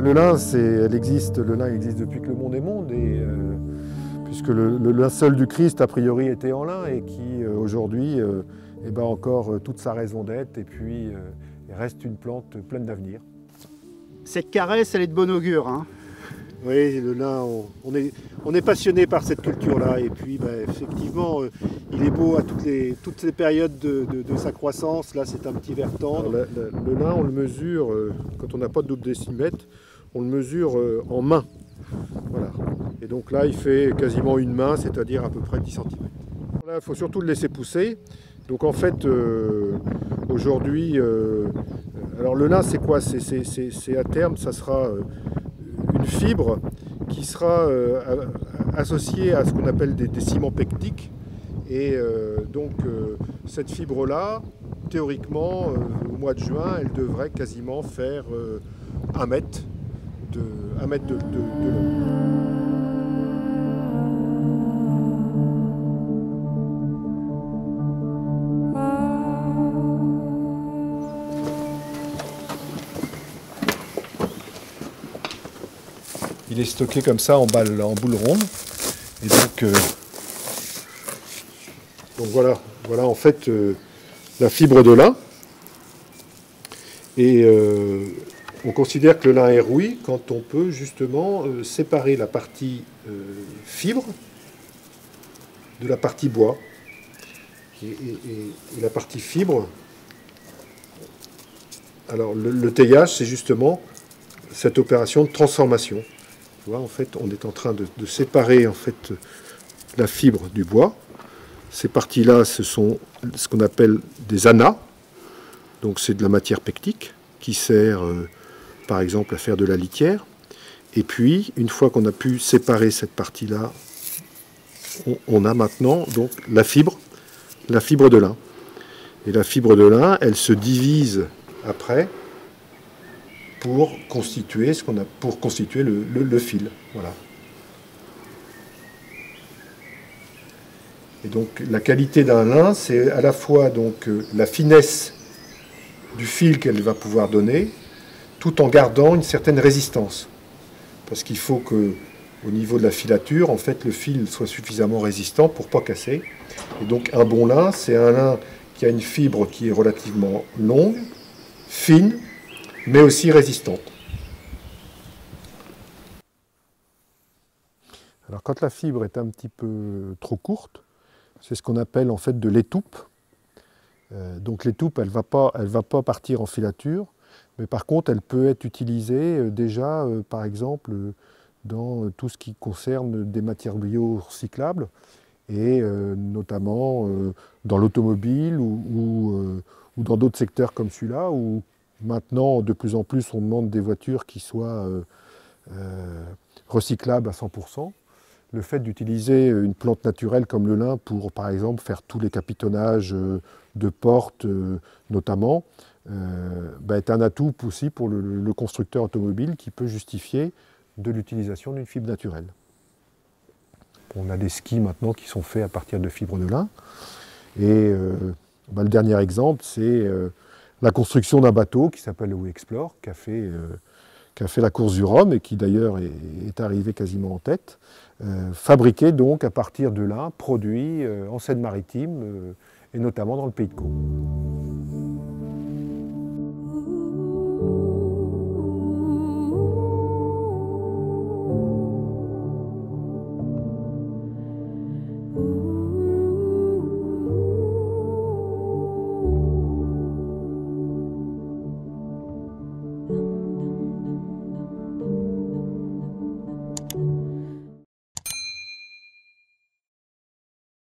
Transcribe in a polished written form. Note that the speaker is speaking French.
Le lin, le lin existe depuis que le monde est monde, puisque le linceul du Christ, a priori, était en lin et qui, aujourd'hui, bat encore toute sa raison d'être et puis reste une plante pleine d'avenir. Cette caresse, elle est de bon augure, hein. Oui, le lin, on est passionné par cette culture-là. Et puis, effectivement, il est beau à toutes les périodes de sa croissance. Là, c'est un petit vert tendre. Le lin, on le mesure, quand on n'a pas de double décimètre, on le mesure en main. Voilà. Et donc là, il fait quasiment une main, c'est-à-dire à peu près 10 cm. Là, il faut surtout le laisser pousser. Donc en fait, aujourd'hui, alors le lin, c'est quoi? C'est à terme, ça sera une fibre qui sera associée à ce qu'on appelle des ciments pectiques. Et donc cette fibre-là, théoriquement, au mois de juin, elle devrait quasiment faire 1 mètre de long. Il est stocké comme ça en boule ronde. Et donc voilà en fait la fibre de lin. Et on considère que le lin est rouille quand on peut justement séparer la partie fibre de la partie bois. Et la partie fibre, alors le teillage, c'est justement cette opération de transformation. Tu vois, en fait, on est en train de séparer en fait la fibre du bois. Ces parties-là, ce sont ce qu'on appelle des annas. Donc c'est de la matière pectique qui sert par exemple à faire de la litière. Et puis, une fois qu'on a pu séparer cette partie-là, on a maintenant donc la fibre de lin. Et la fibre de lin, elle se divise après pour constituer le fil. Voilà. Et donc la qualité d'un lin, c'est à la fois donc la finesse du fil qu'elle va pouvoir donner, tout en gardant une certaine résistance. Parce qu'il faut que, au niveau de la filature, en fait, le fil soit suffisamment résistant pour ne pas casser. Et donc un bon lin, c'est un lin qui a une fibre qui est relativement longue, fine, mais aussi résistante. Alors quand la fibre est un petit peu trop courte, c'est ce qu'on appelle en fait de l'étoupe. Donc l'étoupe, elle va pas partir en filature, mais par contre, elle peut être utilisée déjà, par exemple, dans tout ce qui concerne des matériaux recyclables, et notamment dans l'automobile ou dans d'autres secteurs comme celui-là, où maintenant, de plus en plus, on demande des voitures qui soient recyclables à 100%. Le fait d'utiliser une plante naturelle comme le lin pour, par exemple, faire tous les capitonnages de portes, notamment, est un atout aussi pour le constructeur automobile qui peut justifier de l'utilisation d'une fibre naturelle. On a des skis maintenant qui sont faits à partir de fibres de lin. Et le dernier exemple, c'est la construction d'un bateau qui s'appelle le We Explore, qui a fait la course du Rhum et qui d'ailleurs est arrivé quasiment en tête, fabriqué donc à partir de lin, produit en Seine-Maritime et notamment dans le Pays de Caux.